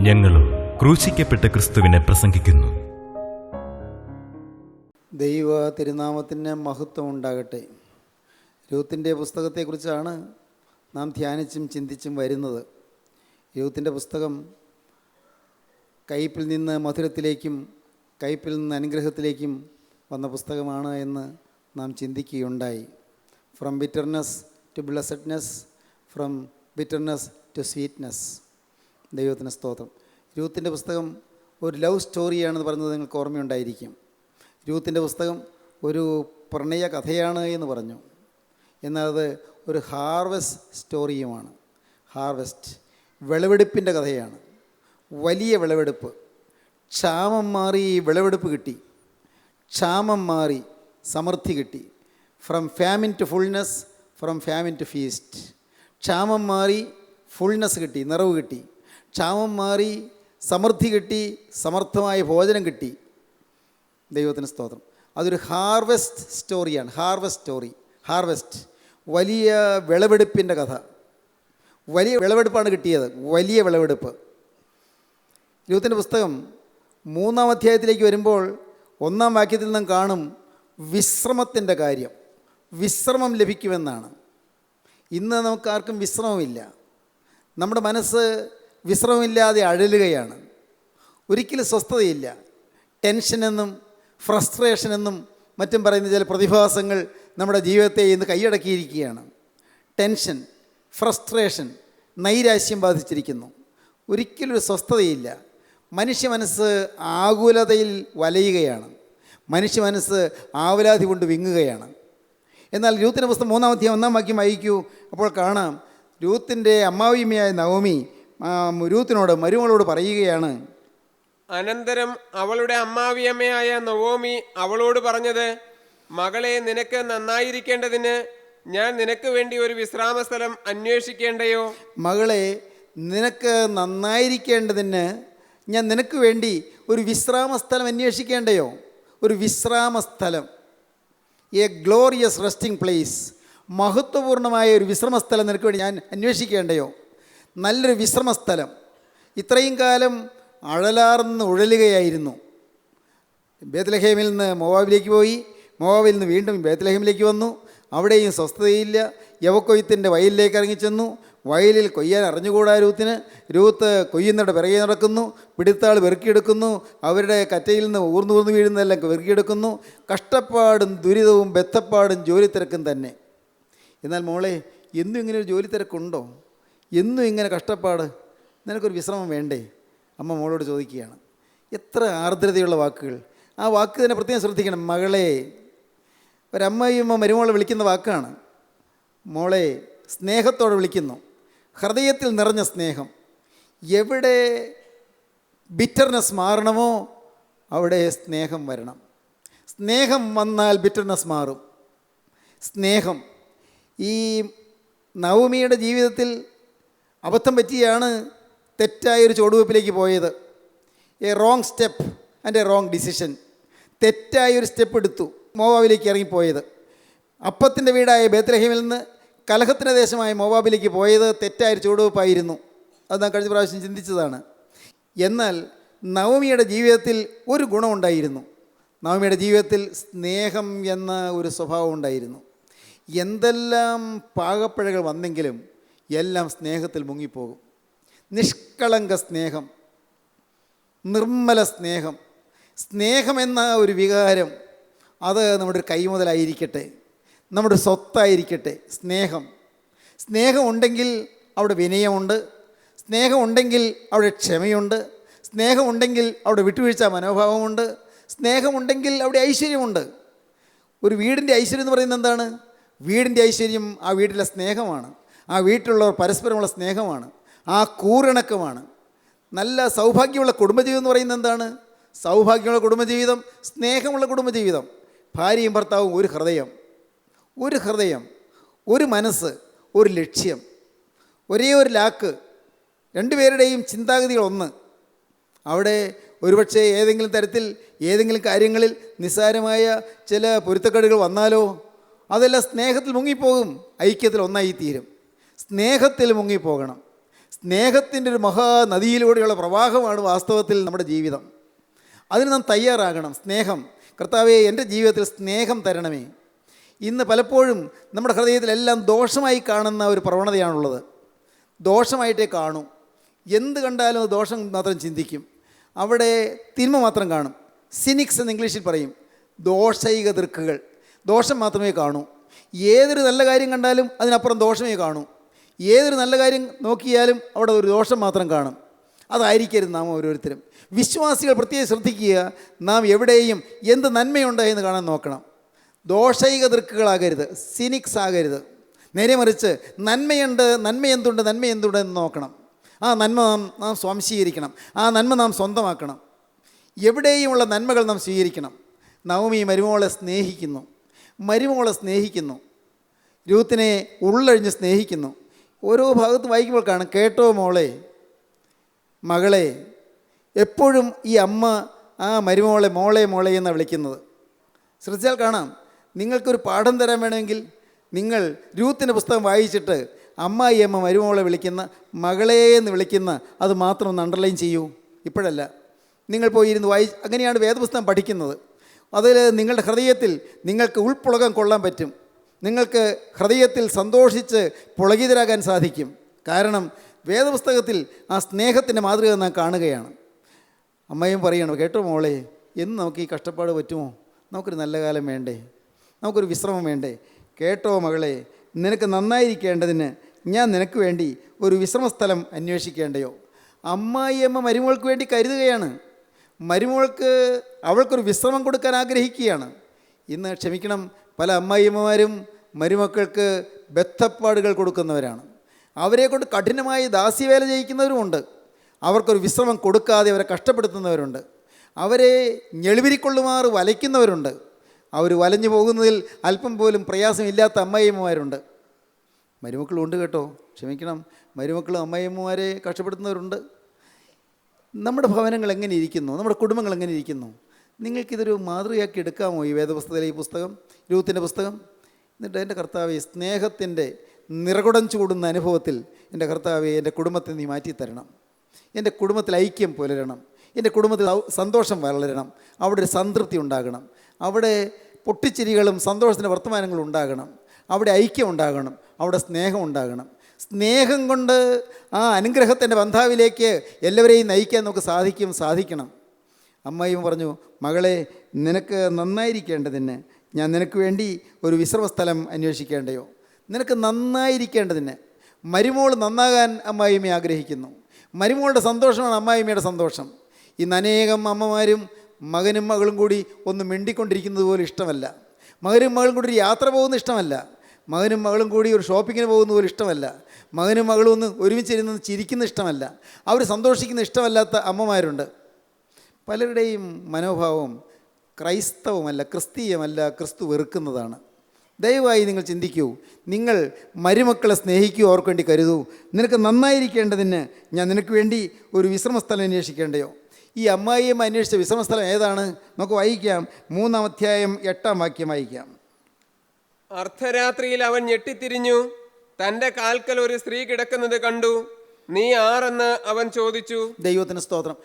ഞങ്ങളും ക്രൂശിക്കപ്പെട്ട ക്രിസ്തുവിനെ പ്രസംഗിക്കുന്നു. ദൈവ തിരുനാമത്തിന് മഹത്വം ഉണ്ടാകട്ടെ. രൂത്തിൻ്റെ പുസ്തകത്തെക്കുറിച്ചാണ് നാം ധ്യാനിച്ചും ചിന്തിച്ചും വരുന്നത്. രൂത്തിൻ്റെ പുസ്തകം കയ്പിൽ നിന്ന് മധുരത്തിലേക്കും കയ്പിൽ നിന്ന് അനുഗ്രഹത്തിലേക്കും വന്ന പുസ്തകമാണ് എന്ന് നാം ചിന്തിക്കുകയുണ്ടായി. From bitterness to blessedness, from bitterness to sweetness. ദൈവത്തിന് സ്തോത്രം. രൂത്തിൻ്റെ പുസ്തകം ഒരു ലവ് സ്റ്റോറിയാണെന്ന് പറയുന്നത് നിങ്ങൾക്ക് ഓർമ്മയുണ്ടായിരിക്കും. രൂത്തിൻ്റെ പുസ്തകം ഒരു പ്രണയ കഥയാണ് എന്ന് പറഞ്ഞു. എന്നാൽ അത് ഒരു ഹാർവെസ്റ്റ് സ്റ്റോറിയുമാണ്. ഹാർവെസ്റ്റ്, വിളവെടുപ്പിൻ്റെ കഥയാണ്. വലിയ വിളവെടുപ്പ്. ക്ഷാമം മാറി വിളവെടുപ്പ് കിട്ടി. ക്ഷാമം മാറി സമൃദ്ധി കിട്ടി. From famine to fullness, from famine to feast. ക്ഷാമം മാറി ഫുൾനെസ് കിട്ടി, നിറവ് കിട്ടി. ക്ഷാമം മാറി സമൃദ്ധി കിട്ടി, സമർത്ഥമായ ഭോജനം കിട്ടി. ദൈവത്തിന് സ്തോത്രം. അതൊരു ഹാർവെസ്റ്റ് സ്റ്റോറിയാണ്. Harvest story. ഹാർവെസ്റ്റ്, വലിയ വിളവെടുപ്പിൻ്റെ കഥ. വലിയ വിളവെടുപ്പാണ് കിട്ടിയത്, വലിയ വിളവെടുപ്പ്. രൂത്തിൻ്റെ പുസ്തകം 3-ാം അധ്യായത്തിലേക്ക് വരുമ്പോൾ 1-ാം വാക്യത്തിൽ നിന്നും കാണും വിശ്രമത്തിൻ്റെ കാര്യം. വിശ്രമം ലഭിക്കുമെന്നാണ്. ഇന്ന് നമുക്കാർക്കും വിശ്രമമില്ല. നമ്മുടെ മനസ്സ് വിശ്രമമില്ലാതെ അഴലുകയാണ്. ഒരിക്കലും സ്വസ്ഥതയില്ല. ടെൻഷനെന്നും ഫ്രസ്ട്രേഷനെന്നും മറ്റും പറയുന്ന ചില പ്രതിഭാസങ്ങൾ നമ്മുടെ ജീവിതത്തെ ഇന്ന് കൈയടക്കിയിരിക്കുകയാണ്. Tension, frustration, നൈരാശ്യം ബാധിച്ചിരിക്കുന്നു. ഒരിക്കലും ഒരു സ്വസ്ഥതയില്ല. മനുഷ്യ മനസ്സ് ആകുലതയിൽ വലയുകയാണ്. മനുഷ്യ മനസ്സ് ആവലാതി കൊണ്ട് വിങ്ങുകയാണ്. എന്നാൽ രൂത്തിൻ്റെ പുസ്തകം 3-ാം അധ്യായം 1-ാം വാക്യം വായിക്കൂ. അപ്പോൾ കാണാം രൂത്തിൻ്റെ അമ്മാവിയമ്മയായ നവോമി രൂത്തിനോട്, മരുമകളോട് പറയുകയാണ്. അനന്തരം അവളുടെ അമ്മാവിയമ്മയായ നവോമി അവളോട് പറഞ്ഞത്, മകളെ, നിനക്ക് നന്നായിരിക്കേണ്ടതിന് ഞാൻ നിനക്ക് വേണ്ടി ഒരു വിശ്രാമസ്ഥലം അന്വേഷിക്കേണ്ടയോ? മകളെ, നിനക്ക് നന്നായിരിക്കേണ്ടതിന് ഞാൻ നിനക്ക് വേണ്ടി ഒരു വിശ്രാമസ്ഥലം അന്വേഷിക്കേണ്ടയോ? ഒരു വിശ്രാമസ്ഥലം, എ ഗ്ലോറിയസ് റെസ്റ്റിംഗ് പ്ലേസ്. മഹത്വപൂർണമായ ഒരു വിശ്രമസ്ഥലം നിനക്ക് വേണ്ടി ഞാൻ അന്വേഷിക്കേണ്ടയോ? നല്ലൊരു വിശ്രമസ്ഥലം. ഇത്രയും കാലം അഴലാർന്ന് ഉഴലുകയായിരുന്നു. ബേത്ലഹേമിൽ നിന്ന് മോവാബിലേക്ക് പോയി, മോവാബിൽ നിന്ന് വീണ്ടും ബേത്ലഹേമിലേക്ക് വന്നു. അവിടെയും സ്വസ്ഥതയില്ല. യവക്കൊയ്ത്തിൻ്റെ വയലിലേക്ക് ഇറങ്ങിച്ചെന്നു. വയലിൽ കൊയ്യാൻ അറിഞ്ഞുകൂടാ രൂത്തിന്. രൂത്ത് കൊയ്യുന്നവരുടെ പിറകെ നടക്കുന്നു. പിടുത്താൾ വെറുക്കിയെടുക്കുന്നു. അവരുടെ കറ്റയിൽ നിന്ന് ഊർന്നു വീഴുന്നതെല്ലാം വെറുക്കിയെടുക്കുന്നു. കഷ്ടപ്പാടും ദുരിതവും ബദ്ധപ്പാടും ജോലി തിരക്കും തന്നെ. എന്നാൽ മോളെ, എന്നും ഇങ്ങനെ ഒരു ജോലി തിരക്കുണ്ടോ? എന്നും ഇങ്ങനെ കഷ്ടപ്പാട്? നിനക്കൊരു വിശ്രമം വേണ്ടേ? അമ്മ മോളോട് ചോദിക്കുകയാണ്. എത്ര ആർദ്രതയുള്ള വാക്കുകൾ! ആ വാക്ക് തന്നെ പ്രത്യേകം ശ്രദ്ധിക്കണം. മകളെ, ഒരമ്മയും മരുമോളെ വിളിക്കുന്ന വാക്കാണ്. മോളെ, സ്നേഹത്തോടെ വിളിക്കുന്നു. ഹൃദയത്തിൽ നിറഞ്ഞ സ്നേഹം. എവിടെ ബിറ്റർനെസ് മാറണമോ അവിടെ സ്നേഹം വരണം. സ്നേഹം വന്നാൽ ബിറ്റർനെസ് മാറും. സ്നേഹം. ഈ നവോമിയുടെ ജീവിതത്തിൽ അബദ്ധം പറ്റിയാണ് തെറ്റായൊരു ചുവടുവയ്പ്പിലേക്ക് പോയത്. A wrong step and a wrong decision. തെറ്റായൊരു സ്റ്റെപ്പ് എടുത്തു. മോവാബിലേക്ക് ഇറങ്ങിപ്പോയത്. അപ്പത്തിൻ്റെ വീടായ ബേത്ലഹേമിൽ നിന്ന് കലഹത്തിൻ്റെ ദേശമായ മോവാബിലേക്ക് പോയത് തെറ്റായൊരു ചുവടുവയ്പ്പായിരുന്നു. അത് നാം കഴിഞ്ഞ പ്രാവശ്യം ചിന്തിച്ചതാണ്. എന്നാൽ നവോമിയുടെ ജീവിതത്തിൽ ഒരു ഗുണമുണ്ടായിരുന്നു. നവോമിയുടെ ജീവിതത്തിൽ സ്നേഹം എന്ന ഒരു സ്വഭാവം ഉണ്ടായിരുന്നു. എന്തെല്ലാം പാകപ്പിഴകൾ വന്നെങ്കിലും എല്ലാം സ്നേഹത്തിൽ മുങ്ങിപ്പോകും. നിഷ്കളങ്ക സ്നേഹം, നിർമ്മല സ്നേഹം. സ്നേഹമെന്ന ഒരു വികാരം അത് നമ്മുടെ ഒരു കൈമുതലായിരിക്കട്ടെ, നമ്മുടെ സ്വത്തായിരിക്കട്ടെ. സ്നേഹമുണ്ടെങ്കിൽ അവിടെ വിനയമുണ്ട്. സ്നേഹമുണ്ടെങ്കിൽ അവിടെ ക്ഷമയുണ്ട്. സ്നേഹമുണ്ടെങ്കിൽ അവിടെ വിട്ടുവീഴ്ച മനോഭാവമുണ്ട്. സ്നേഹമുണ്ടെങ്കിൽ അവിടെ ഐശ്വര്യമുണ്ട്. ഒരു വീടിൻ്റെ ഐശ്വര്യം എന്ന് പറയുന്നത് എന്താണ്? വീടിൻ്റെ ഐശ്വര്യം ആ വീട്ടിലെ സ്നേഹമാണ്. ആ വീട്ടിലുള്ളവർ പരസ്പരമുള്ള സ്നേഹമാണ്. ആ കൂറിണക്കമാണ്. നല്ല സൗഭാഗ്യമുള്ള കുടുംബജീവിതം എന്ന് പറയുന്നത് എന്താണ്? സൗഭാഗ്യമുള്ള കുടുംബജീവിതം, സ്നേഹമുള്ള കുടുംബജീവിതം. ഭാര്യയും ഭർത്താവും ഒരു ഹൃദയം, ഒരു മനസ്സ്, ഒരു ലക്ഷ്യം, ഒരേ ഒരു ലാക്ക്. രണ്ടുപേരുടെയും ചിന്താഗതികൾ ഒന്ന്. അവിടെ ഒരുപക്ഷെ ഏതെങ്കിലും തരത്തിൽ ഏതെങ്കിലും കാര്യങ്ങളിൽ നിസ്സാരമായ ചില പൊരുത്തക്കേടുകൾ വന്നാലോ അതെല്ലാം സ്നേഹത്തിൽ മുങ്ങിപ്പോകും. ഐക്യത്തിൽ ഒന്നായി തീരും. സ്നേഹത്തിൽ മുങ്ങിപ്പോകണം. സ്നേഹത്തിൻ്റെ ഒരു മഹാനദിയിലൂടെയുള്ള പ്രവാഹമാണ് വാസ്തവത്തിൽ നമ്മുടെ ജീവിതം. അതിന് നാം തയ്യാറാകണം. സ്നേഹം, കർത്താവേ എൻ്റെ ജീവിതത്തിൽ സ്നേഹം തരണമേ. ഇന്ന് പലപ്പോഴും നമ്മുടെ ഹൃദയത്തിലെല്ലാം ദോഷമായി കാണുന്ന ഒരു പ്രവണതയാണുള്ളത്. ദോഷമായിട്ടേ കാണൂ. എന്ത് കണ്ടാലും അത് ദോഷം മാത്രം ചിന്തിക്കും. അവിടെ തിന്മ മാത്രം കാണും. സിനിക്സ് എന്ന് ഇംഗ്ലീഷിൽ പറയും. ദോഷൈക ദൃക്കുകൾ, ദോഷം മാത്രമേ കാണൂ. ഏതൊരു നല്ല കാര്യം കണ്ടാലും അതിനപ്പുറം ദോഷമേ കാണൂ. ഏതൊരു നല്ല കാര്യം നോക്കിയാലും അവിടെ ഒരു ദോഷം മാത്രം കാണും. അതായിരിക്കരുത് നാം ഓരോരുത്തരും. വിശ്വാസികൾ പ്രത്യേകം ശ്രദ്ധിക്കുക. നാം എവിടെയും എന്ത് നന്മയുണ്ട് എന്ന് കാണാൻ നോക്കണം. ദോഷൈക ദൃക്കുകളാകരുത്, സിനിക്സ് ആകരുത്. നേരെ മറിച്ച് നന്മയുണ്ട്, നന്മ എന്തുണ്ട് എന്ന് നോക്കണം. ആ നന്മ നാം സ്വാംശീകരിക്കണം. ആ നന്മ നാം സ്വന്തമാക്കണം. എവിടെയുമുള്ള നന്മകൾ നാം സ്വീകരിക്കണം. നവമി മരുമോളെ സ്നേഹിക്കുന്നു. രൂത്തിനെ ഉള്ളഴിഞ്ഞ് സ്നേഹിക്കുന്നു. ഓരോ ഭാഗത്ത് വായിക്കുമ്പോൾ കാണും, കേട്ടോ മോളെ, മകളെ. എപ്പോഴും ഈ അമ്മ ആ മരുമോളെ മോളെ എന്നാണ് വിളിക്കുന്നത്. ശ്രദ്ധിച്ചാൽ കാണാം. നിങ്ങൾക്കൊരു പാഠം തരാൻ വേണമെങ്കിൽ നിങ്ങൾ രൂത്തിൻ്റെ പുസ്തകം വായിച്ചിട്ട് അമ്മായിയമ്മ മരുമോളെ വിളിക്കുന്ന, മകളെ എന്ന് വിളിക്കുന്ന അത് മാത്രം ഒന്ന് അണ്ടർലൈൻ ചെയ്യൂ. ഇപ്പോഴല്ല, നിങ്ങൾ പോയിരുന്ന് അങ്ങനെയാണ് വേദപുസ്തകം പഠിക്കുന്നത്. അതിൽ നിങ്ങളുടെ ഹൃദയത്തിൽ നിങ്ങൾക്ക് ഉൾപ്പുളകം കൊള്ളാൻ പറ്റും. നിങ്ങൾക്ക് ഹൃദയത്തിൽ സന്തോഷിച്ച് പുളകിതരാകാൻ സാധിക്കും. കാരണം വേദപുസ്തകത്തിൽ ആ സ്നേഹത്തിൻ്റെ മാതൃക നാം കാണുകയാണ്. അമ്മയും പറയണം, കേട്ടോ മോളെ, എന്ന് നമുക്ക് ഈ കഷ്ടപ്പാട് പറ്റുമോ? നമുക്കൊരു നല്ല കാലം വേണ്ടേ? നമുക്കൊരു വിശ്രമം വേണ്ടേ? കേട്ടോ മകളെ, നിനക്ക് നന്നായിരിക്കേണ്ടതിന് ഞാൻ നിനക്ക് വേണ്ടി ഒരു വിശ്രമസ്ഥലം അന്വേഷിക്കേണ്ടയോ? അമ്മായിയമ്മ മരുമോൾക്ക് വേണ്ടി കരുതുകയാണ്. അവൾക്കൊരു വിശ്രമം കൊടുക്കാൻ ആഗ്രഹിക്കുകയാണ്. ഇന്ന് ക്ഷമിക്കണം, പല അമ്മായിയമ്മമാരും മരുമക്കൾക്ക് ബദ്ധപ്പാടുകൾ കൊടുക്കുന്നവരാണ്. അവരെ കൊണ്ട് കഠിനമായി ദാസ്യവേല ചെയ്യിക്കുന്നവരുമുണ്ട്. അവർക്കൊരു വിശ്രമം കൊടുക്കാതെ അവരെ കഷ്ടപ്പെടുത്തുന്നവരുണ്ട്. അവരെ ഞെളിവിരിക്കൊള്ളുമാറ് വലയ്ക്കുന്നവരുണ്ട്. അവർ വലഞ്ഞു പോകുന്നതിൽ അല്പം പോലും പ്രയാസമില്ലാത്ത അമ്മായിയമ്മമാരുണ്ട്. മരുമക്കളുണ്ട് കേട്ടോ, ക്ഷമിക്കണം, മരുമക്കളും അമ്മായിയമ്മമാരെ കഷ്ടപ്പെടുത്തുന്നവരുണ്ട്. നമ്മുടെ ഭവനങ്ങൾ എങ്ങനെ ഇരിക്കുന്നു? നമ്മുടെ കുടുംബങ്ങൾ എങ്ങനെ ഇരിക്കുന്നു? നിങ്ങൾക്കിതൊരു മാതൃകയാക്കി എടുക്കാമോ? ഈ വേദപുസ്തകത്തിലെ ഈ പുസ്തകം, രൂത്തിൻ്റെ പുസ്തകം. എന്നിട്ട് എൻ്റെ കർത്താവെ, സ്നേഹത്തിൻ്റെ നിറകുടം ചൂടുന്ന അനുഭവത്തിൽ എൻ്റെ കർത്താവെ, എൻ്റെ കുടുംബത്തെ നീ മാറ്റിത്തരണം. എൻ്റെ കുടുംബത്തിൽ ഐക്യം പുലരണം. എൻ്റെ കുടുംബത്തിൽ സന്തോഷം വളരണം. അവിടെ ഒരു സംതൃപ്തി ഉണ്ടാകണം. അവിടെ പൊട്ടിച്ചിരികളും സന്തോഷത്തിൻ്റെ വർത്തമാനങ്ങളും ഉണ്ടാകണം. അവിടെ ഐക്യം ഉണ്ടാകണം. അവിടെ സ്നേഹം ഉണ്ടാകണം. സ്നേഹം കൊണ്ട് ആ അനുഗ്രഹത്തിൻ്റെ ബന്ധാവിലേക്ക് എല്ലാവരെയും നയിക്കാൻ നമുക്ക് സാധിക്കണം. അമ്മായിയും പറഞ്ഞു, മകളെ, നിനക്ക് നന്നായിരിക്കേണ്ടതിന് ഞാൻ നിനക്ക് വേണ്ടി ഒരു വിശ്രമസ്ഥലം അന്വേഷിക്കേണ്ടയോ? നിനക്ക് നന്നായിരിക്കേണ്ടതിന്. മരുമോൾ നന്നാകാൻ അമ്മായിമ്മയെ ആഗ്രഹിക്കുന്നു. മരുമോളുടെ സന്തോഷമാണ് അമ്മായിമ്മയുടെ സന്തോഷം. ഇന്ന് അനേകം അമ്മമാരും മകനും മകളും കൂടി ഒന്ന് മിണ്ടിക്കൊണ്ടിരിക്കുന്നത് പോലും ഇഷ്ടമല്ല. മകനും മകളും കൂടി ഒരു യാത്ര പോകുന്നത് ഇഷ്ടമല്ല. മകനും മകളും കൂടി ഒരു ഷോപ്പിങ്ങിന് പോകുന്ന പോലും ഇഷ്ടമല്ല. മകനും മകളും ഒന്ന് ഒരുമിച്ചിരുന്ന് ചിരിക്കുന്ന ഇഷ്ടമല്ല. അവർ സന്തോഷിക്കുന്ന ഇഷ്ടമല്ലാത്ത അമ്മമാരുണ്ട്. പലരുടെയും മനോഭാവം ക്രൈസ്തവമല്ല, ക്രിസ്തീയമല്ല, ക്രിസ്തു വെറുക്കുന്നതാണ്. ദയവായി നിങ്ങൾ ചിന്തിക്കൂ. നിങ്ങൾ മരുമക്കളെ സ്നേഹിക്കൂ, അവർക്ക് വേണ്ടി കരുതൂ. നിനക്ക് നന്നായിരിക്കേണ്ടതിന് ഞാൻ നിനക്ക് വേണ്ടി ഒരു വിശ്രമസ്ഥലം അന്വേഷിക്കേണ്ടയോ? ഈ അമ്മായിയമ്മ അന്വേഷിച്ച വിശ്രമസ്ഥലം ഏതാണ്? നമുക്ക് വായിക്കാം. 3-ാം അധ്യായം 8-ാം വാക്യം വായിക്കാം. അർദ്ധരാത്രിയിൽ അവൻ ഞെട്ടിത്തിരിഞ്ഞു, തൻ്റെ കാൽക്കൽ ഒരു സ്ത്രീ കിടക്കുന്നത് കണ്ടു. നീ ആരെന്ന് അവൻ ചോദിച്ചു. ദൈവത്തിന് സ്തോത്രം.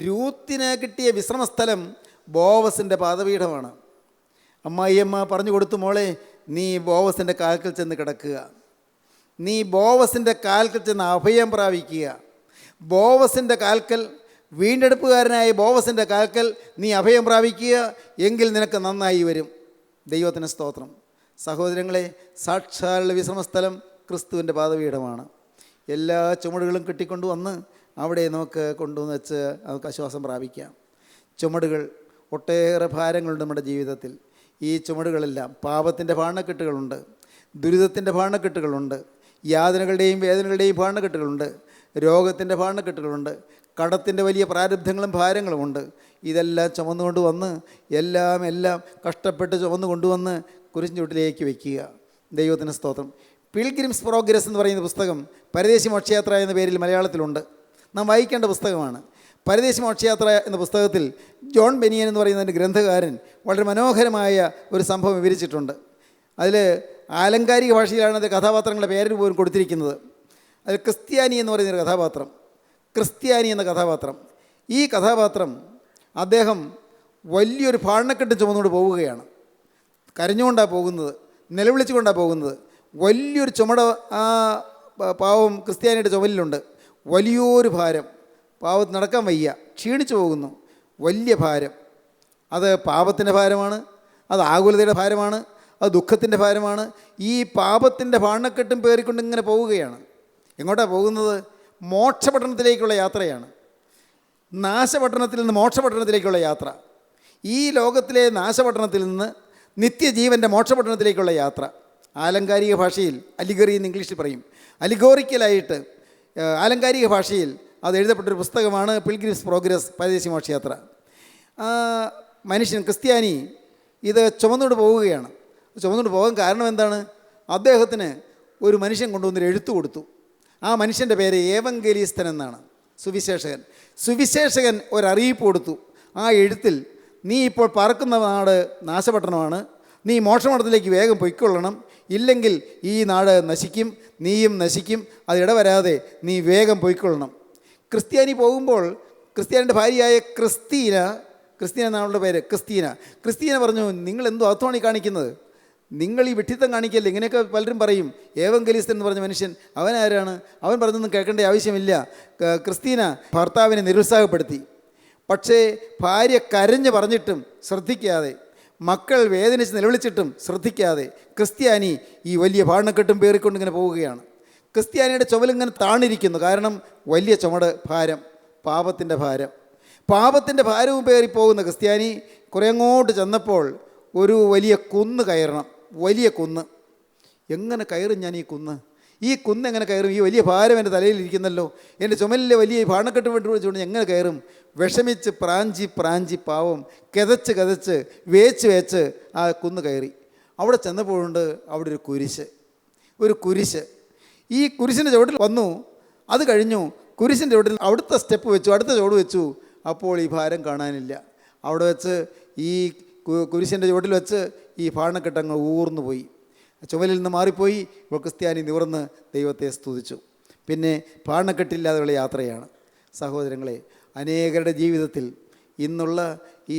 രൂത്തിന് കിട്ടിയ വിശ്രമസ്ഥലം ബോവസിൻ്റെ പാദപീഠമാണ്. അമ്മായിയമ്മ പറഞ്ഞു കൊടുത്തു, മോളെ, നീ ബോവസിൻ്റെ കാൽക്കൽ ചെന്ന് കിടക്കുക. നീ ബോവസിൻ്റെ കാൽക്കൽ ചെന്ന് അഭയം പ്രാപിക്കുക. ബോവസിൻ്റെ കാൽക്കൽ, വീണ്ടെടുപ്പുകാരനായ ബോവസിൻ്റെ കാൽക്കൽ നീ അഭയം പ്രാപിക്കുക. എങ്കിൽ നിനക്ക് നന്നായി വരും. ദൈവത്തിന് സ്തോത്രം. സഹോദരങ്ങളെ, സാക്ഷാൽ വിശ്രമസ്ഥലം ക്രിസ്തുവിൻ്റെ പാദപീഠമാണ്. എല്ലാ ചുമടുകളും കെട്ടിക്കൊണ്ടു വന്ന് അവിടെ നമുക്ക് കൊണ്ടുവന്ന് വെച്ച് നമുക്ക് ആശ്വാസം പ്രാപിക്കാം. ചുമടുകൾ, ഒട്ടേറെ ഭാരങ്ങളുണ്ട് നമ്മുടെ ജീവിതത്തിൽ. ഈ ചുമടുകളെല്ലാം പാപത്തിൻ്റെ ഭാണ്ഡക്കെട്ടുകളുണ്ട്, ദുരിതത്തിൻ്റെ ഭാണ്ഡക്കെട്ടുകളുണ്ട്, യാതനകളുടെയും വേദനകളുടെയും ഭാണ്ഡക്കെട്ടുകളുണ്ട്, രോഗത്തിൻ്റെ ഭാണ്ഡക്കെട്ടുകളുണ്ട്, കടത്തിൻ്റെ വലിയ പ്രാരബ്ധങ്ങളും ഭാരങ്ങളുമുണ്ട്. ഇതെല്ലാം ചുമന്നുകൊണ്ട് വന്ന് എല്ലാം കഷ്ടപ്പെട്ട് ചുമന്നു കൊണ്ടുവന്ന് കുരിശിൻ ചുവട്ടിലേക്ക് വയ്ക്കുക. ദൈവത്തിന് സ്തോത്രം. പിൽഗ്രിംസ് പ്രോഗ്രസ് എന്ന് പറയുന്ന പുസ്തകം പരദേശി മോക്ഷയാത്ര എന്ന പേരിൽ മലയാളത്തിലുണ്ട്. നാം വായിക്കേണ്ട പുസ്തകമാണ്. പരദേശി മോക്ഷയാത്ര എന്ന പുസ്തകത്തിൽ ജോൺ ബെനിയൻ എന്ന് പറയുന്നതിൻ്റെ ഗ്രന്ഥകാരൻ വളരെ മനോഹരമായ ഒരു സംഭവം വിവരിച്ചിട്ടുണ്ട്. അതിൽ ആലങ്കാരിക ഭാഷയിലാണ് അത് കഥാപാത്രങ്ങളുടെ പേര് പോലും കൊടുത്തിരിക്കുന്നത്. അതിൽ ക്രിസ്ത്യാനി എന്ന് പറയുന്നൊരു കഥാപാത്രം, ക്രിസ്ത്യാനി എന്ന കഥാപാത്രം, ഈ കഥാപാത്രം അദ്ദേഹം വലിയൊരു ഭാണ്ഡക്കെട്ട് ചുമന്നുകൊണ്ട് പോവുകയാണ്. കരഞ്ഞുകൊണ്ടാണ് പോകുന്നത്, നിലവിളിച്ചുകൊണ്ടാണ് പോകുന്നത്. വലിയൊരു ചുമട ആ പാവം ക്രിസ്ത്യാനിയുടെ ചുമലിലുണ്ട്. വലിയൊരു ഭാരം, പാവത്തിന് നടക്കാൻ വയ്യ, ക്ഷീണിച്ചു പോകുന്നു. വലിയ ഭാരം, അത് പാപത്തിൻ്റെ ഭാരമാണ്, അത് ആകുലതയുടെ ഭാരമാണ്, അത് ദുഃഖത്തിൻ്റെ ഭാരമാണ്. ഈ പാപത്തിൻ്റെ ഭാണ്ഡക്കെട്ടും പേറിക്കൊണ്ട് ഇങ്ങനെ പോവുകയാണ്. എങ്ങോട്ടാണ് പോകുന്നത്? മോക്ഷപട്ടണത്തിലേക്കുള്ള യാത്രയാണ്. നാശപട്ടണത്തിൽ നിന്ന് മോക്ഷപട്ടണത്തിലേക്കുള്ള യാത്ര. ഈ ലോകത്തിലെ നാശപട്ടണത്തിൽ നിന്ന് നിത്യജീവൻ്റെ മോക്ഷപട്ടണത്തിലേക്കുള്ള യാത്ര. ആലങ്കാരിക ഭാഷയിൽ അലിഗറി എന്ന് ഇംഗ്ലീഷിൽ പറയും. അലിഗോറിക്കലായിട്ട് ആലങ്കാരിക ഭാഷയിൽ അത് എഴുതപ്പെട്ടൊരു പുസ്തകമാണ് പിൽഗ്രിംസ് പ്രോഗ്രസ്, പരദേശി മോക്ഷയാത്ര. മനുഷ്യൻ ക്രിസ്ത്യാനി ഇത് ചുമന്നുകൊണ്ട് പോവുകയാണ്. ചുമന്നുകൊണ്ട് പോകാൻ കാരണം എന്താണ്? അദ്ദേഹത്തിന് ഒരു മനുഷ്യൻ കൊണ്ടുവന്നൊരു എഴുത്ത് കൊടുത്തു. ആ മനുഷ്യൻ്റെ പേര് ഏവങ്കേലിസ്തൻ എന്നാണ്, സുവിശേഷകൻ. സുവിശേഷകൻ ഒരറിയിപ്പ് കൊടുത്തു. ആ എഴുത്തിൽ, നീ ഇപ്പോൾ പറക്കുന്ന നാട് നാശപട്ടണമാണ്, നീ മോക്ഷമഠത്തിലേക്ക് വേഗം പൊയ്ക്കൊള്ളണം, ഇല്ലെങ്കിൽ ഈ നാട് നശിക്കും, നീയും നശിക്കും, അത് ഇടവരാതെ നീ വേഗം പൊയ്ക്കൊള്ളണം. ക്രിസ്ത്യാനി പോകുമ്പോൾ ക്രിസ്ത്യാനിയുടെ ഭാര്യയായ ക്രിസ്തീന എന്നാണ് പേര്, ക്രിസ്തീന പറഞ്ഞു, നിങ്ങൾ എന്തോ അർത്ഥമാണ് ഈ കാണിക്കുന്നത്, നിങ്ങൾ ഈ വിഡ്ഢിത്തം കാണിക്കല്ലേ. ഇങ്ങനെയൊക്കെ പലരും പറയും. ഏവങ്കലിസ്തൻ എന്ന് പറഞ്ഞ മനുഷ്യൻ അവനാരാണ്? അവൻ പറഞ്ഞൊന്നും കേൾക്കേണ്ട ആവശ്യമില്ല. ക്രിസ്തീന ഭർത്താവിനെ നിരുത്സാഹപ്പെടുത്തി. പക്ഷേ ഭാര്യ കരഞ്ഞ് പറഞ്ഞിട്ടും ശ്രദ്ധിക്കാതെ, മക്കൾ വേദനിച്ച് നിലവിളിച്ചിട്ടും ശ്രദ്ധിക്കാതെ ക്രിസ്ത്യാനി ഈ വലിയ ഭാണ്ഡക്കെട്ടും പേറിക്കൊണ്ടിങ്ങനെ പോവുകയാണ്. ക്രിസ്ത്യാനിയുടെ ചുമലിങ്ങനെ താണിരിക്കുന്നു. കാരണം വലിയ ചുമട്, ഭാരം, പാപത്തിൻ്റെ ഭാരം. പാപത്തിൻ്റെ ഭാരവും പേറി പോകുന്ന ക്രിസ്ത്യാനി കുറേ അങ്ങോട്ട് ചെന്നപ്പോൾ ഒരു വലിയ കുന്ന് കയറണം. വലിയ കുന്ന്. എങ്ങനെ കയറും ഞാൻ ഈ കുന്ന്? ഈ കുന്ന് എങ്ങനെ കയറും? ഈ വലിയ ഭാരം എൻ്റെ തലയിലിരിക്കുന്നല്ലോ, എൻ്റെ ചുമലിലെ വലിയ ഈ ഭാണ്ഡക്കെട്ട് വെച്ചുകൊണ്ട് എങ്ങനെ കയറും? വിഷമിച്ച് പ്രാഞ്ചി പാവം കിതച്ച് വേച്ച് ആ കുന്ന് കയറി. അവിടെ ചെന്നപ്പോഴുണ്ട് അവിടെ ഒരു കുരിശ്. ഈ കുരിശിൻ്റെ ചുവട്ടിൽ വന്നു. അത് കഴിഞ്ഞു. കുരിശിൻ്റെ ചുവട്ടിൽ അടുത്ത സ്റ്റെപ്പ് വെച്ചു, അടുത്ത ചുവട് വെച്ചു. അപ്പോൾ ഈ ഭാരം കാണാനില്ല. അവിടെ വെച്ച് ഈ കുരിശിൻ്റെ ചുവട്ടിൽ വെച്ച് ഈ ഭാണ്ഡക്കെട്ടങ്ങ് ഊർന്നു പോയി, ചുമലിൽ നിന്ന് മാറിപ്പോയി. ഇപ്പോൾ ക്രിസ്ത്യാനി നിവർന്ന് ദൈവത്തെ സ്തുതിച്ചു. പിന്നെ ഭാണ്ഡക്കെട്ടില്ലാതെയുള്ള യാത്രയാണ്. സഹോദരങ്ങളെ, അനേകരുടെ ജീവിതത്തിൽ ഇന്നുള്ള ഈ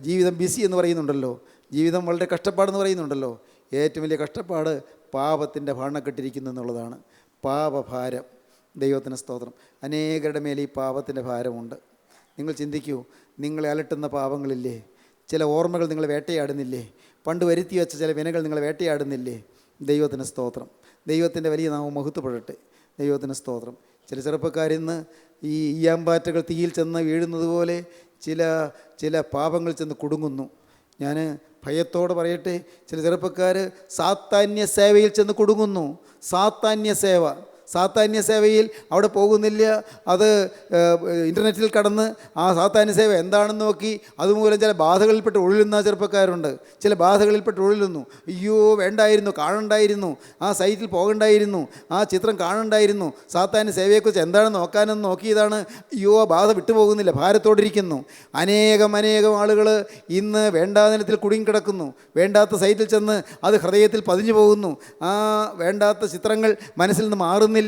ജീവിതം ബിസി എന്ന് പറയുന്നുണ്ടല്ലോ, ജീവിതം വളരെ കഷ്ടപ്പാടെന്ന് പറയുന്നുണ്ടല്ലോ. ഏറ്റവും വലിയ കഷ്ടപ്പാട് പാപത്തിൻ്റെ ഭാണ്ഡക്കെട്ടിരിക്കുന്നു എന്നുള്ളതാണ്. പാപഭാരം. ദൈവത്തിന് സ്തോത്രം. അനേകരുടെ മേലെ ഈ പാപത്തിൻ്റെ ഭാരമുണ്ട്. നിങ്ങൾ ചിന്തിക്കൂ, നിങ്ങളെ അലട്ടുന്ന പാപങ്ങളില്ലേ? ചില ഓർമ്മകൾ നിങ്ങളെ വേട്ടയാടുന്നില്ലേ? പണ്ട് വരുത്തി വെച്ച ചില വിനകൾ നിങ്ങളെ വേട്ടയാടുന്നില്ലേ? ദൈവത്തിന് സ്തോത്രം. ദൈവത്തിൻ്റെ വലിയ നാമം മഹത്വപ്പെടട്ടെ. ദൈവത്തിന് സ്തോത്രം. ചില ചെറുപ്പക്കാരിന്ന് ഈ ഈയാമ്പാറ്റകൾ തീയിൽ ചെന്ന് വീഴുന്നത് പോലെ ചില പാപങ്ങൾ ചെന്ന് കുടുങ്ങുന്നു. ഞാൻ ഭയത്തോടെ പറയട്ടെ, ചില ചെറുപ്പക്കാർ സാത്താന്യ സേവയിൽ ചെന്ന് കുടുങ്ങുന്നു. സാത്താന്യ സേവയിൽ അവിടെ പോകുന്നില്ല. അത് ഇൻ്റർനെറ്റിൽ കടന്ന് ആ സാത്താന്യ സേവ എന്താണെന്ന് നോക്കി അതുമൂലം ചില ബാധകളിൽപ്പെട്ട് ഉഴലുന്ന ചെറുപ്പക്കാരുണ്ട്. ചില ബാധകളിൽപ്പെട്ട് ഉഴലുന്നു. അയ്യോ വേണ്ടായിരുന്നു, കാണണ്ടായിരുന്നു, ആ സൈറ്റിൽ പോകണ്ടായിരുന്നു, ആ ചിത്രം കാണണ്ടായിരുന്നു, സാത്താന്യ സേവയെക്കുറിച്ച് എന്താണെന്ന് നോക്കാനെന്ന് നോക്കിയതാണ്. അയ്യോ ആ ബാധ വിട്ടുപോകുന്നില്ല, ഭാരത്തോടിരിക്കുന്നു. അനേകം ആളുകൾ ഇന്ന് വേണ്ടാതനത്തിൽ കുടുങ്ങിക്കിടക്കുന്നു. വേണ്ടാത്ത സൈറ്റിൽ ചെന്ന് അത് ഹൃദയത്തിൽ പതിഞ്ഞു പോകുന്നു. ആ വേണ്ടാത്ത ചിത്രങ്ങൾ മനസ്സിൽ നിന്ന് മാറുന്നില്ല.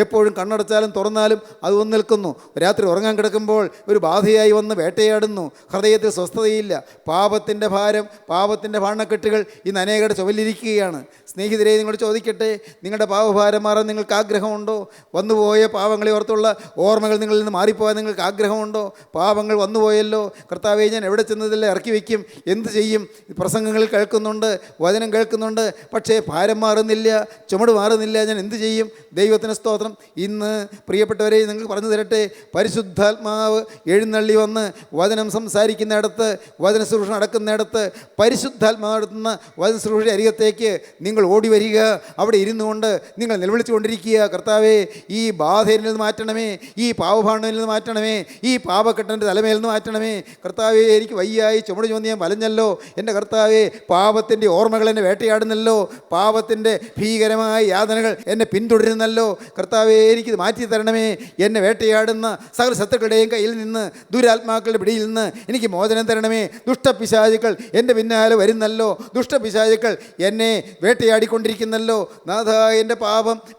എപ്പോഴും കണ്ണടച്ചാലും തുറന്നാലും അത് വന്ന് നിൽക്കുന്നു. രാത്രി ഉറങ്ങാൻ കിടക്കുമ്പോൾ ഒരു ബാധയായി വന്ന് വേട്ടയാടുന്നു. ഹൃദയത്തിൽ സ്വസ്ഥതയില്ല. പാപത്തിൻ്റെ ഭാരം, പാപത്തിൻ്റെ ഭാണ്ഡക്കെട്ടുകൾ ഇന്ന് അനേകരുടെ ചുമലിരിക്കുകയാണ്. സ്നേഹിതരെ, നിങ്ങളോട് ചോദിക്കട്ടെ, നിങ്ങളുടെ പാപഭാരം മാറാൻ നിങ്ങൾക്ക് ആഗ്രഹമുണ്ടോ? വന്നുപോയ പാവങ്ങളെ ഓർത്തുള്ള ഓർമ്മകൾ നിങ്ങളിൽ നിന്ന് മാറിപ്പോകാൻ നിങ്ങൾക്ക് ആഗ്രഹമുണ്ടോ? പാപങ്ങൾ വന്നുപോയല്ലോ, കർത്താവേ ഞാൻ എവിടെ ചെന്നതെല്ലാം ഇറക്കി വയ്ക്കും, എന്ത് ചെയ്യും? പ്രസംഗങ്ങളിൽ കേൾക്കുന്നുണ്ട്, വചനം കേൾക്കുന്നുണ്ട്, പക്ഷേ ഭാരം മാറുന്നില്ല, ചുമട് മാറുന്നില്ല, ഞാൻ എന്ത് ചെയ്യും? ദൈവത്തിന് സ്തോത്രം. ഇന്ന് പ്രിയപ്പെട്ടവരെ നിങ്ങൾക്ക് പറഞ്ഞു തരട്ടെ, പരിശുദ്ധാത്മാവ് എഴുന്നള്ളി വന്ന് വചനം സംസാരിക്കുന്നിടത്ത്, വചന ശുശ്രൂഷ നടക്കുന്നിടത്ത്, പരിശുദ്ധാത്മാവ് നടത്തുന്ന വചന ശുശ്രൂഷയുടെ അരികത്തേക്ക് നിങ്ങൾ ഓടി വരിക. അവിടെ ഇരുന്നു കൊണ്ട് നിങ്ങൾ നിലവിളിച്ചു കൊണ്ടിരിക്കുക, കർത്താവേ ഈ ബാധയിൽ നിന്ന് മാറ്റണമേ, ഈ പാവഭാണ്ഡയിൽ നിന്ന് മാറ്റണമേ, ഈ പാപക്കെട്ടൻ്റെ തലമേൽ നിന്ന് മാറ്റണമേ. കർത്താവേ എനിക്ക് വയ്യായി, ചുമട് ചുമന്ന് ഞാൻ വലഞ്ഞല്ലോ. എൻ്റെ കർത്താവേ, പാപത്തിൻ്റെ ഓർമ്മകൾ എന്നെ വേട്ടയാടുന്നല്ലോ, പാപത്തിൻ്റെ ഭീകരമായ യാതനകൾ എന്നെ പിന്തുടരുന്നല്ലോ. കർത്താവേ എനിക്കിത് മാറ്റി തരണമേ. എന്നെ വേട്ടയാടുന്ന സകല ശത്രുക്കളുടെയും കയ്യിൽ നിന്ന്, ദുരാത്മാക്കളുടെ പിടിയിൽ നിന്ന് എനിക്ക് മോചനം തരണമേ. ദുഷ്ടപിശാചുക്കൾ എൻ്റെ പിന്നാലെ വരുന്നല്ലോ. ദുഷ്ടപിശാചുക്കൾ എന്നെ വേട്ടയാടുന്ന വേട്ടയാടിക്കൊണ്ടിരിക്കുന്നല്ലോ നാഥ. എൻ്റെ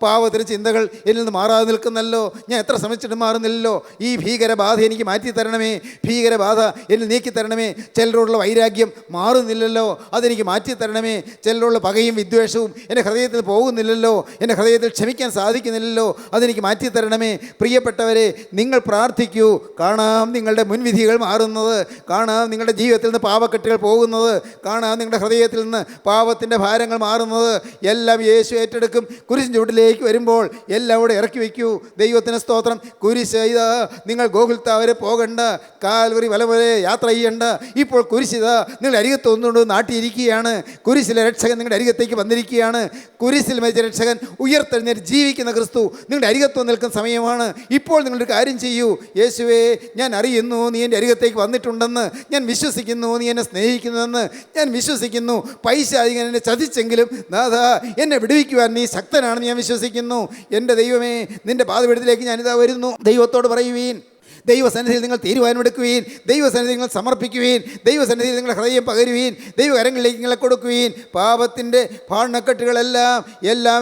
പാപത്തിന് ചിന്തകൾ എന്നിൽ നിന്ന് മാറാതെ നിൽക്കുന്നല്ലോ. ഞാൻ എത്ര ശ്രമിച്ചിട്ടും മാറുന്നില്ലല്ലോ. ഈ ഭീകരബാധ എനിക്ക് മാറ്റി തരണമേ, ഭീകരബാധ എന്നിൽ നീക്കി തരണമേ. ചിലരോടുള്ള വൈരാഗ്യം മാറുന്നില്ലല്ലോ, അതെനിക്ക് മാറ്റി തരണമേ. ചിലരോടുള്ള പകയും വിദ്വേഷവും എൻ്റെ ഹൃദയത്തിൽ പോകുന്നില്ലല്ലോ, എൻ്റെ ഹൃദയത്തിൽ ക്ഷമിക്കാൻ സാധിക്കുന്നില്ലല്ലോ, അതെനിക്ക് മാറ്റി തരണമേ. പ്രിയപ്പെട്ടവരെ, നിങ്ങൾ പ്രാർത്ഥിക്കൂ. കാണാം നിങ്ങളുടെ മുൻവിധികൾ മാറുന്നത്, കാണാം നിങ്ങളുടെ ജീവിതത്തിൽ നിന്ന് പാപക്കെട്ടുകൾ പോകുന്നത്, കാണാം നിങ്ങളുടെ ഹൃദയത്തിൽ നിന്ന് പാപത്തിൻ്റെ ഭാരങ്ങൾ മാറുന്നത്. എല്ലാം യേശു ഏറ്റെടുക്കും. കുരിശിൻ ചുവട്ടിലേക്ക് വരുമ്പോൾ എല്ലാം ഇവിടെ ഇറക്കി വയ്ക്കൂ. ദൈവത്തിന് സ്തോത്രം. കുരിശ് ഇതാ, നിങ്ങൾ ഗോകുൽത്ത വരെ പോകണ്ട, കാൽവറി വല വരെ യാത്ര ചെയ്യണ്ട. ഇപ്പോൾ കുരിശിതാ നിങ്ങളുടെ അരികത്ത് ഒന്നുകൊണ്ട് നാട്ടിയിരിക്കുകയാണ്. കുരിശിലെ രക്ഷകൻ നിങ്ങളുടെ അരികത്തേക്ക് വന്നിരിക്കുകയാണ്. കുരിശിൽ മരിച്ച രക്ഷകൻ ഉയർത്തെഴുന്നേറ്റ് ജീവിക്കുന്ന ക്രിസ്തു നിങ്ങളുടെ അരികത്ത് നിൽക്കുന്ന സമയമാണ്. ഇപ്പോൾ നിങ്ങളൊരു കാര്യം ചെയ്യൂ. യേശുവേ, ഞാൻ അറിയുന്നു നീ എൻ്റെ അരികത്തേക്ക് വന്നിട്ടുണ്ടെന്ന്, ഞാൻ വിശ്വസിക്കുന്നു നീ എന്നെ സ്നേഹിക്കുന്നുവെന്ന് ഞാൻ വിശ്വസിക്കുന്നു. പൈശാചികൻ എന്നെ ചതിച്ചെങ്കിലും നാഥാ എന്നെ വിടുവിക്കുവാൻ നീ ശക്തനാണെന്ന് ഞാൻ വിശ്വസിക്കുന്നു. എൻ്റെ ദൈവമേ, നിൻ്റെ പാദപീഠത്തിലേക്ക് ഞാനിതാ വരുന്നു. ദൈവത്തോട് പറയുവീൻ, ദൈവസന്നിധിയിൽ നിങ്ങൾ തീരുമാനമെടുക്കുവീൻ, ദൈവസന്നിധിയിൽ നിങ്ങൾ സമർപ്പിക്കുവീൻ, ദൈവസന്നിധിയിൽ നിങ്ങളുടെ ഹൃദയം പകരുവീൻ, ദൈവകരങ്ങളിലേക്ക് നിങ്ങളെ കൊടുക്കുവീൻ. പാപത്തിൻ്റെ ഭാണ്ഡക്കെട്ടുകളെല്ലാം എല്ലാം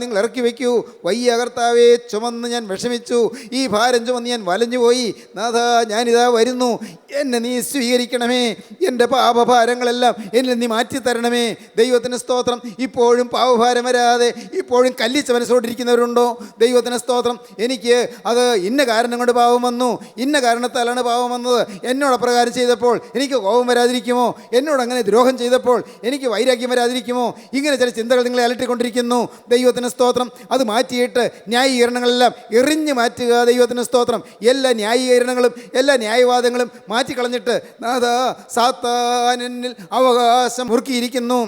നിങ്ങൾ ഇറക്കി വയ്ക്കൂ. വയ്യ കർത്താവേ, ചുമന്ന് ഞാൻ വിഷമിച്ചു, ഈ ഭാരം ചുമന്ന് ഞാൻ വലഞ്ഞുപോയി. നാഥാ, ഞാനിതാ വരുന്നു, എന്നെ നീ സ്വീകരിക്കണമേ. എൻ്റെ പാപഭാരങ്ങളെല്ലാം എന്നിൽ നീ മാറ്റിത്തരണമേ. ദൈവത്തിന് സ്തോത്രം. ഇപ്പോഴും പാപഭാരം വരാതെ ഇപ്പോഴും കല്ലിച്ച മനസ്സോടിരിക്കുന്നവരുണ്ടോ? ദൈവത്തിന് സ്തോത്രം. എനിക്ക് അത് ഇന്ന കാരണം കൊണ്ട് പാപം വന്നു, ഇന്ന കാരണത്താലാണ് പാപം വന്നത്, എന്നോട് അപ്രകാരം ചെയ്തപ്പോൾ എനിക്ക് കോപം വരാതിരിക്കുമോ? എന്നോട് അങ്ങനെ ദ്രോഹം ചെയ്തപ്പോൾ എനിക്ക് വൈരാഗ്യം വരാതിരിക്കുമോ? ഇങ്ങനെ ചില ചിന്തകൾ നിങ്ങളെ അലട്ടിക്കൊണ്ടിരിക്കുന്നു. ദൈവത്തിന് സ്തോത്രം. അത് മാറ്റിയിട്ട് ന്യായീകരണങ്ങളെല്ലാം എറിഞ്ഞു മാറ്റുക. ദൈവത്തിന് സ്തോത്രം. എല്ലാ ന്യായീകരണങ്ങളും എല്ലാ ന്യായവാദങ്ങളും മാറ്റിക്കളഞ്ഞിട്ട് നാഥാ, സാത്താൻ എന്നിൽ അവകാശം മുറുക്കിയിരിക്കുന്നു,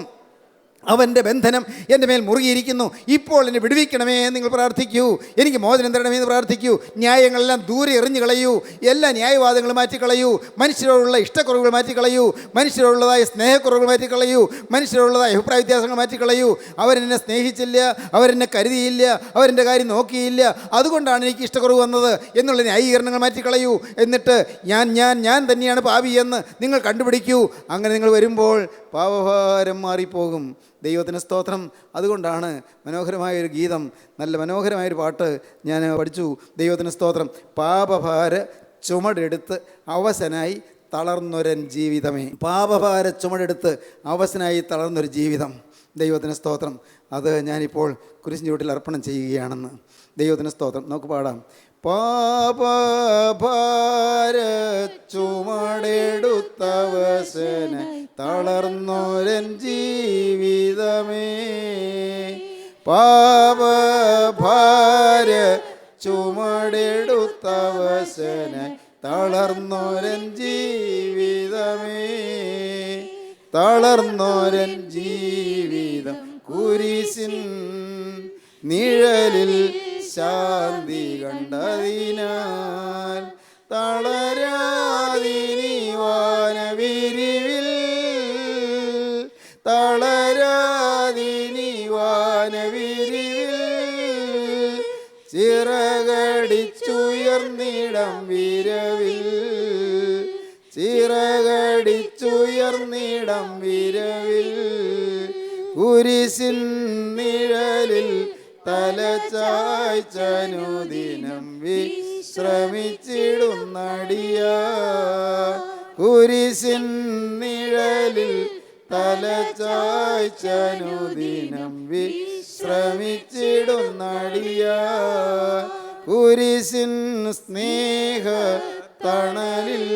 അവൻ്റെ ബന്ധനം എൻ്റെ മേൽ മുറുകിയിരിക്കുന്നു, ഇപ്പോൾ എന്നെ വിടുവിക്കണമേ എന്ന് നിങ്ങൾ പ്രാർത്ഥിക്കൂ. എനിക്ക് മോചനം തരണമേ എന്ന് പ്രാർത്ഥിക്കൂ. ന്യായങ്ങളെല്ലാം ദൂരെ എറിഞ്ഞു കളയൂ. എല്ലാ ന്യായവാദങ്ങളും മാറ്റിക്കളയൂ. മനുഷ്യരോടുള്ള ഇഷ്ടക്കുറവുകൾ മാറ്റിക്കളയൂ. മനുഷ്യരോടുള്ളതായ സ്നേഹക്കുറവുകൾ മാറ്റിക്കളയൂ. മനുഷ്യരോടുള്ളതായ അഭിപ്രായ വ്യത്യാസങ്ങൾ മാറ്റിക്കളയൂ. അവരെന്നെ സ്നേഹിച്ചില്ല, അവരെന്നെ കരുതിയില്ല, അവരെൻ്റെ കാര്യം നോക്കിയില്ല, അതുകൊണ്ടാണ് എനിക്ക് ഇഷ്ടക്കുറവ് വന്നത് എന്നുള്ള ന്യായീകരണങ്ങൾ മാറ്റിക്കളയൂ. എന്നിട്ട് ഞാൻ തന്നെയാണ് പാപി എന്ന് നിങ്ങൾ കണ്ടുപിടിക്കൂ. അങ്ങനെ നിങ്ങൾ വരുമ്പോൾ പാപഭാരം മാറിപ്പോകും. ദൈവത്തിന് സ്തോത്രം. അതുകൊണ്ടാണ് മനോഹരമായൊരു ഗീതം, നല്ല മനോഹരമായൊരു പാട്ട് ഞാൻ പഠിച്ചു. ദൈവത്തിന് സ്തോത്രം. പാപഭാര ചുമടെടുത്ത് അവശനായി തളർന്നൊരൻ ജീവിതമേ. പാപഭാര ചുമടെടുത്ത് അവശനായി തളർന്നൊരു ജീവിതം. ദൈവത്തിന് സ്തോത്രം. അത് ഞാനിപ്പോൾ കുരിശിൻ ചുവട്ടിൽ അർപ്പണം ചെയ്യുകയാണെന്ന്. ദൈവത്തിന് സ്തോത്രം. നമുക്ക് പാടാം. പാപഭാര ചുമടെടുത്തവശനായി തളർന്നൊരൻ ജീവിതമേ. പാപഭാര ചുമടെടുത്തവശനായി തളർന്നൊരൻ ജീവിതമേ. തളർന്നൊരൻ ജീവിതം കുരിശിൻ നിഴലിൽ ശാന്തി കണ്ടതിനാൽ തളരാതിനി വാനവിരിവിൽ, തളരാതിനി വാനവിരിവിൽ ചിറകടിച്ചുയർന്നിടം വിരവിൽ, ചിറകടിച്ചുയർന്നിടം വിരവിൽ കുരിശിൻ നിഴലിൽ തലചായ്ച്ചനുദിനം വിശ്രമിച്ചിടുന്നടിയ. കുരിശിൻ നിഴലിൽ തലചായ്ച്ചനുദിനം വിശ്രമിച്ചിടുന്നടിയ. കുരിശിൻ സ്നേഹ തണലിൽ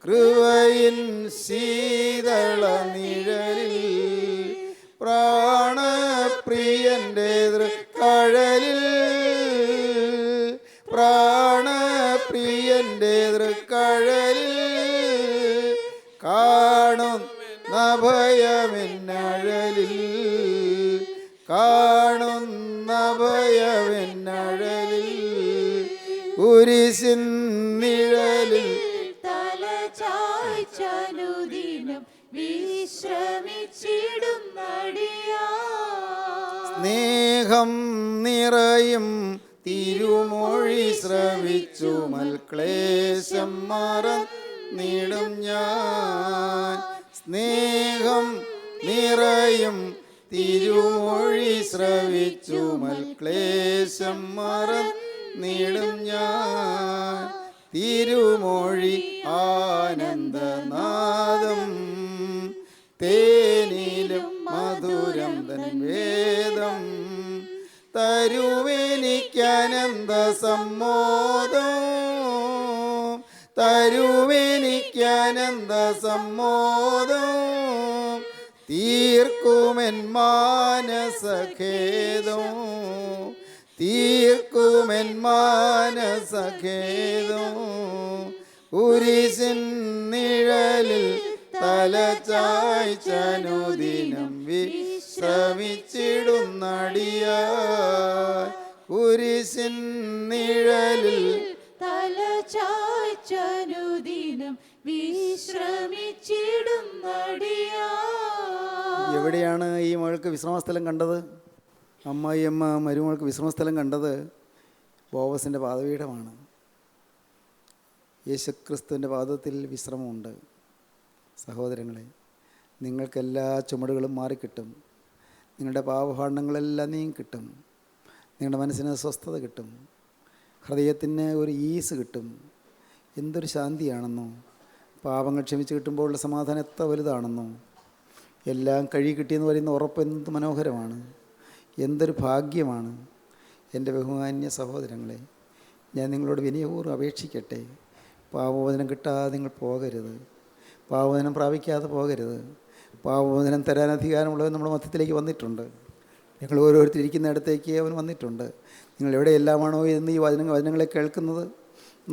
കൃപയിൻ ശീതള നിഴലിൽ പ്രാണപ്രിയൻ്റെ തൃക്കഴലിൽ, പ്രാണപ്രിയൻ്റെ തൃക്കഴലിൽ കാണുന്ന ഭയമെന്നഴലിൽ, കാണുന്ന ഭയമെന്നഴലിൽ കുരിശിൻ നിഴലിൽ തലചായ്ച്ചനുദിനം വിശ്രമിച്ചിടുന്നടിയാ. സ്നേഹം നിറയും തിരുമൊഴി ശ്രവിച്ചു മൽക്ലേശം മറന്നിടും ഞാൻ. സ്നേഹം നിറയും തിരുമൊഴി ശ്രവിച്ചു മൽക്ലേശം മറന്നിടും ഞാൻ. തിരുമൊഴി ആനന്ദനാദം തേനിലും മധുരം തൻ വേദം തരുവെനിക്കാനന്ദ സമ്മോദം തരുവെനിക്കാനന്ദ സമ്മോദം തീർക്കുമെൻ മാനസഖേദം തീർക്കുമെൻ മാനസഖേദം കുരിശിൻ നിഴലിൽ തല ചായ്ച്ചനുദിനം വിശ്രമിച്ചിടുന്നടിയായി കുരിശിൻ നിഴലിൽ തല ചായ്ച്ചനുദിനം വിശ്രമിച്ചിടുന്നടിയാ. എവിടെയാണ് ഈ മകൾക്ക് വിശ്രമസ്ഥലം കണ്ടത്? അമ്മായിയമ്മ മരുമകൾക്ക് വിശ്രമസ്ഥലം കണ്ടത് ബോവസിൻ്റെ പാദപീഠമാണ്. യേശുക്രിസ്തുവിൻ്റെ പാദത്തിൽ വിശ്രമമുണ്ട്. സഹോദരങ്ങളെ, നിങ്ങൾക്കെല്ലാ ചുമടുകളും മാറിക്കിട്ടും. നിങ്ങളുടെ പാപഭാണ്ഡങ്ങളെല്ലാം നീങ്ങിക്കിട്ടും. നിങ്ങളുടെ മനസ്സിന് സ്വസ്ഥത കിട്ടും. ഹൃദയത്തിന് ഒരു ഈസ് കിട്ടും. എന്തൊരു ശാന്തിയാണെന്നോ! പാപങ്ങൾ ക്ഷമിച്ച് കിട്ടുമ്പോഴുള്ള സമാധാനം എത്ര വലുതാണെന്നോ! എല്ലാം കഴുകി കിട്ടിയെന്ന് പറയുന്ന ഉറപ്പ് എന്ത് മനോഹരമാണ്! എന്തൊരു ഭാഗ്യമാണ്! എൻ്റെ ബഹുമാന്യ സഹോദരങ്ങളെ, ഞാൻ നിങ്ങളോട് വിനയപൂർവ്വം അപേക്ഷിക്കട്ടെ, പാപമോചനം കിട്ടാതെ നിങ്ങൾ പോകരുത്. പാപമോചനം പ്രാപിക്കാതെ പോകരുത്. പാപമോചനം തരാൻ അധികാരമുള്ളവൻ നമ്മുടെ മധ്യത്തിലേക്ക് വന്നിട്ടുണ്ട്. നിങ്ങൾ ഓരോരുത്തരിക്കുന്നിടത്തേക്ക് അവൻ വന്നിട്ടുണ്ട്. നിങ്ങൾ എവിടെയെല്ലാമാണോ ഇന്ന് ഈ വചനങ്ങളെ കേൾക്കുന്നത്,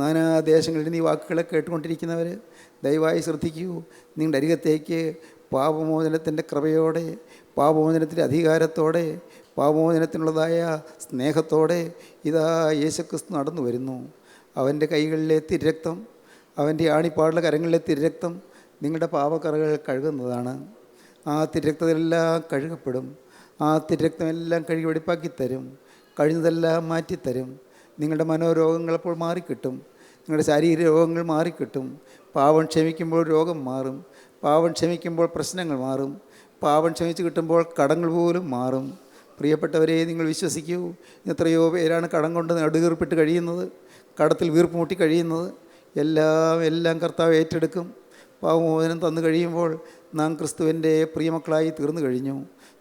നാനാ ദേശങ്ങളിൽ നിന്ന് ഈ വാക്കുകളെ കേട്ടുകൊണ്ടിരിക്കുന്നവർ ദയവായി ശ്രദ്ധിക്കൂ. നിങ്ങളുടെ അരികത്തേക്ക് പാപമോചനത്തിൻ്റെ കൃപയോടെ, പാപമോചനത്തിൻ്റെ അധികാരത്തോടെ, പാപമോചനത്തിനുള്ളതായ സ്നേഹത്തോടെ ഇതാ യേശുക്രിസ്തു നടന്നു വരുന്നു. അവൻ്റെ കൈകളിലെ തിരുരക്തം, അവൻ്റെ ആണിപ്പാടുള്ള കരങ്ങളിലെ തിരുരക്തം നിങ്ങളുടെ പാപക്കറകൾ കഴുകുന്നതാണ്. ആ തിരുരക്തമെല്ലാം കഴുകപ്പെടും. ആ തിരുരക്തമെല്ലാം കഴുകി വെടിപ്പാക്കി തരും. കഴിഞ്ഞതെല്ലാം മാറ്റിത്തരും. നിങ്ങളുടെ മനോരോഗങ്ങൾ അപ്പോൾ മാറിക്കിട്ടും. നിങ്ങളുടെ ശാരീരിക രോഗങ്ങൾ മാറിക്കിട്ടും. പാപം ക്ഷമിക്കുമ്പോൾ രോഗം മാറും. പാപം ക്ഷമിക്കുമ്പോൾ പ്രശ്നങ്ങൾ മാറും. പാപം ക്ഷമിച്ച് കിട്ടുമ്പോൾ കടങ്ങൾ പോലും മാറും. പ്രിയപ്പെട്ടവരെ, നിങ്ങൾ വിശ്വസിക്കൂ, എത്രയോ പേരാണ് കടം കൊണ്ട് നടുകീർപ്പിട്ട് കഴിയുന്നത്, കടത്തിൽ വീർപ്പ് മുട്ടി കഴിയുന്നത്. എല്ലാം കർത്താവ് ഏറ്റെടുക്കും. പാപമോചനം തന്നു കഴിയുമ്പോൾ നാം ക്രിസ്തുവിൻ്റെ പ്രിയമക്കളായി തീർന്നു കഴിഞ്ഞു.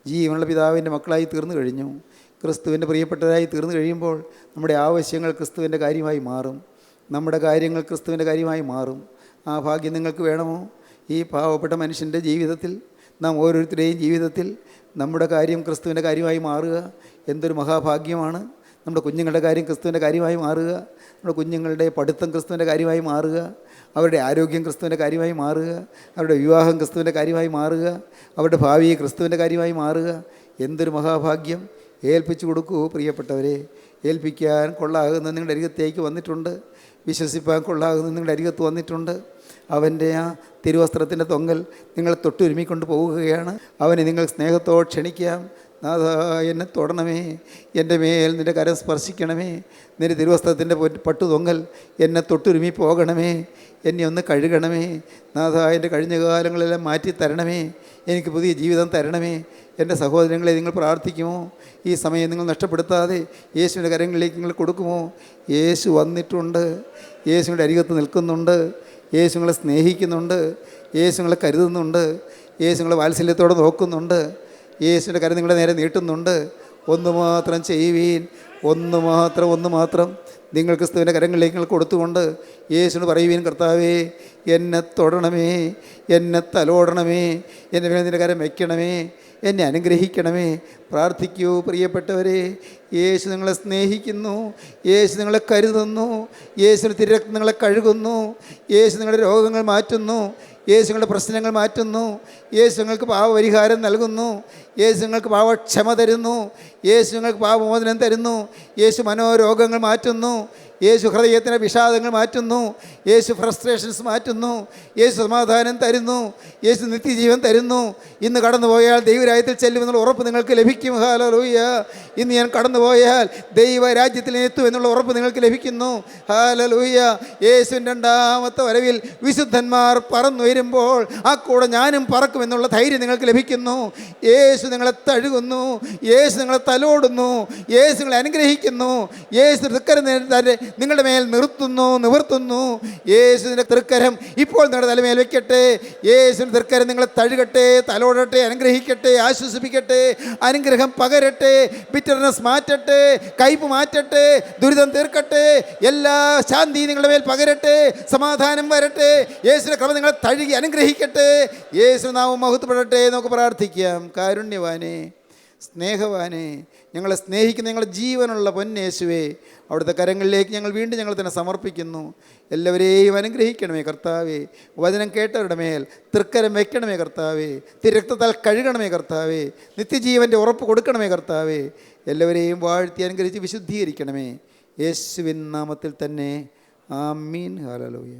ജീവനുള്ള പിതാവിൻ്റെ മക്കളായി തീർന്നു കഴിഞ്ഞു. ക്രിസ്തുവിൻ്റെ പ്രിയപ്പെട്ടവരായി തീർന്നു കഴിയുമ്പോൾ നമ്മുടെ ആവശ്യങ്ങൾ ക്രിസ്തുവിൻ്റെ കാര്യമായി മാറും. നമ്മുടെ കാര്യങ്ങൾ ക്രിസ്തുവിൻ്റെ കാര്യമായി മാറും. ആ ഭാഗ്യം നിങ്ങൾക്ക് വേണമോ? ഈ പാവപ്പെട്ട മനുഷ്യൻ്റെ ജീവിതത്തിൽ, നാം ഓരോരുത്തരുടെയും ജീവിതത്തിൽ നമ്മുടെ കാര്യം ക്രിസ്തുവിൻ്റെ കാര്യമായി മാറുക എന്തൊരു മഹാഭാഗ്യമാണ്. നമ്മുടെ കുഞ്ഞുങ്ങളുടെ കാര്യം ക്രിസ്തുവിൻ്റെ കാര്യമായി മാറുക, നമ്മുടെ കുഞ്ഞുങ്ങളുടെ പഠിത്തം ക്രിസ്തുവിൻ്റെ കാര്യമായി മാറുക, അവരുടെ ആരോഗ്യം ക്രിസ്തുവിൻ്റെ കാര്യമായി മാറുക, അവരുടെ വിവാഹം ക്രിസ്തുവിൻ്റെ കാര്യമായി മാറുക, അവരുടെ ഭാവി ക്രിസ്തുവിൻ്റെ കാര്യമായി മാറുക. എന്തൊരു മഹാഭാഗ്യം! ഏൽപ്പിച്ചു കൊടുക്കൂ പ്രിയപ്പെട്ടവരെ. ഏൽപ്പിക്കാൻ കൊള്ളാകുന്ന നിങ്ങളുടെ അരികത്തേക്ക് വന്നിട്ടുണ്ട്. വിശ്വസിപ്പാൻ കൊള്ളാകുന്ന നിങ്ങളുടെ അരികത്ത് വന്നിട്ടുണ്ട്. അവൻ്റെ ആ തിരുവസ്ത്രത്തിൻ്റെ തൊങ്ങൽ നിങ്ങളെ തൊട്ടുരുമിക്കൊണ്ട് പോവുകയാണ്. അവനെ നിങ്ങൾ സ്നേഹത്തോടെ ക്ഷണിക്കാം. നാഥാ, എന്നെ തൊടണമേ, എൻ്റെ മേൽ നിൻ്റെ കരം സ്പർശിക്കണമേ, നിൻ്റെ തിരുവസ്ത്രത്തിൻ്റെ പട്ടു തൊങ്ങൽ എന്നെ തൊട്ടുരുമി പോകണമേ, എന്നെ ഒന്ന് കഴുകണമേ. നാഥാ, എൻ്റെ കഴിഞ്ഞ കാലങ്ങളെല്ലാം മാറ്റി തരണമേ, എനിക്ക് പുതിയ ജീവിതം തരണമേ. എൻ്റെ സഹോദരങ്ങളെ, നിങ്ങൾ പ്രാർത്ഥിക്കുമോ? ഈ സമയം നിങ്ങൾ നഷ്ടപ്പെടുത്താതെ യേശുവിൻ്റെ കരങ്ങളിലേക്ക് നിങ്ങൾ കൊടുക്കുമോ? യേശു വന്നിട്ടുണ്ട്. യേശുവിൻ്റെ അരികത്ത് നിൽക്കുന്നുണ്ട്. യേശു നിങ്ങളെ സ്നേഹിക്കുന്നുണ്ട്. യേശു നിങ്ങളെ കരുതുന്നുണ്ട്. യേശു നിങ്ങളെ വാത്സല്യത്തോടെ നോക്കുന്നുണ്ട്. യേശുവിൻ്റെ കരം നിങ്ങളുടെ നേരെ നീട്ടുന്നുണ്ട്. ഒന്ന് മാത്രം ചെയ്യുവീൻ. ഒന്ന് മാത്രം നിങ്ങൾ ക്രിസ്തുവിൻ്റെ കരങ്ങളിലേക്ക് നിങ്ങൾ കൊടുത്തുകൊണ്ട് യേശുവിനോട് പറയുവീൻ, കർത്താവേ, എന്നെ തൊടണമേ, എന്നെ തലോടണമേ, എൻ്റെ മേൽ നിൻ്റെ കരം വയ്ക്കണമേ, എന്നെ അനുഗ്രഹിക്കണമേ. പ്രാർത്ഥിക്കൂ പ്രിയപ്പെട്ടവരെ. യേശു നിങ്ങളെ സ്നേഹിക്കുന്നു. യേശു നിങ്ങളെ കരുതുന്നു. യേശുവിൻ്റെ തിരുരക്തം നിങ്ങളെ കഴുകുന്നു. യേശു നിങ്ങളുടെ രോഗങ്ങൾ മാറ്റുന്നു. യേശു നിങ്ങളുടെ പ്രശ്നങ്ങൾ മാറ്റുന്നു. യേശു നിങ്ങൾക്ക് പാപപരിഹാരം നൽകുന്നു. യേശു നിങ്ങൾക്ക് പാപക്ഷമ തരുന്നു. യേശു നിങ്ങൾക്ക് പാപമോചനം തരുന്നു. യേശു മനോരോഗങ്ങൾ മാറ്റുന്നു. യേശു ഹൃദയത്തിൻ്റെ വിഷാദങ്ങൾ മാറ്റുന്നു. യേശു ഫ്രസ്ട്രേഷൻസ് മാറ്റുന്നു. യേശു സമാധാനം തരുന്നു. യേശു നിത്യജീവൻ തരുന്നു. ഇന്ന് കടന്നു പോയാൽ ദൈവരാജ്യത്തിൽ ചെല്ലുമെന്നുള്ള ഉറപ്പ് നിങ്ങൾക്ക് ലഭിക്കും. ഹല്ലേലൂയ. ഇന്ന് ഞാൻ കടന്നു കടന്നുപോയാൽ ദൈവരാജ്യത്തിൽ എത്തും എന്നുള്ള ഉറപ്പ് നിങ്ങൾക്ക് ലഭിക്കുന്നു. ഹല്ലേലൂയ. യേശുവിൻ്റെ രണ്ടാമത്തെ വരവിൽ വിശുദ്ധന്മാർ പറന്നുയരുമ്പോൾ ആ കൂടെ ഞാനും പറക്കുമെന്നുള്ള ധൈര്യം നിങ്ങൾക്ക് ലഭിക്കുന്നു. യേശു നിങ്ങളെ തഴുകുന്നു, യേശു നിങ്ങളെ തലോടുന്നു, യേശു നിങ്ങളെ അനുഗ്രഹിക്കുന്നു, യേശു തൃക്കരം നിങ്ങളുടെ മേൽ നിവർത്തുന്നു. യേശുവിൻ്റെ തൃക്കരം ഇപ്പോൾ നിങ്ങളുടെ തലമേൽ വെക്കട്ടെ. യേശുവിൻ്റെ തൃക്കരം നിങ്ങളെ തഴുകട്ടെ, തലോടട്ടെ, അനുഗ്രഹിക്കട്ടെ, ആശ്വസിപ്പിക്കട്ടെ, അനുഗ്രഹം പകരട്ടെ, ബിറ്റർനെസ് മാറ്റട്ടെ, കയ്പ് മാറ്റട്ടെ, ദുരിതം തീർക്കട്ടെ, എല്ലാ ശാന്തി നിങ്ങളുടെ മേൽ പകരട്ടെ, സമാധാനം വരട്ടെ, യേശുവിൻ്റെ കൃപ നിങ്ങളെ തഴുകി അനുഗ്രഹിക്കട്ടെ. യേശു നാമം മഹത്വപ്പെടട്ടെ. നമുക്ക് പ്രാർത്ഥിക്കാം. കാരുണ്യവാനേ, സ്നേഹവാനേ, ഞങ്ങളെ സ്നേഹിക്കുന്ന ഞങ്ങളുടെ ജീവനുള്ള പൊന്നേശുവേ, അവിടുത്തെ കരങ്ങളിലേക്ക് ഞങ്ങൾ വീണ്ടും ഞങ്ങൾ തന്നെ സമർപ്പിക്കുന്നു. എല്ലാവരെയും അനുഗ്രഹിക്കണമേ കർത്താവേ. വചനം കേട്ടവരുടെ മേൽ തൃക്കരം വയ്ക്കണമേ കർത്താവേ. തിരക്തത്താൽ കഴുകണമേ കർത്താവേ. നിത്യജീവൻ്റെ ഉറപ്പ് കൊടുക്കണമേ കർത്താവേ. എല്ലാവരെയും വാഴ്ത്തി അനുഗ്രഹിച്ച് വിശുദ്ധീകരിക്കണമേ. യേശുവിൻ നാമത്തിൽ തന്നെ. ആമീൻ. ഹല്ലേലൂയ.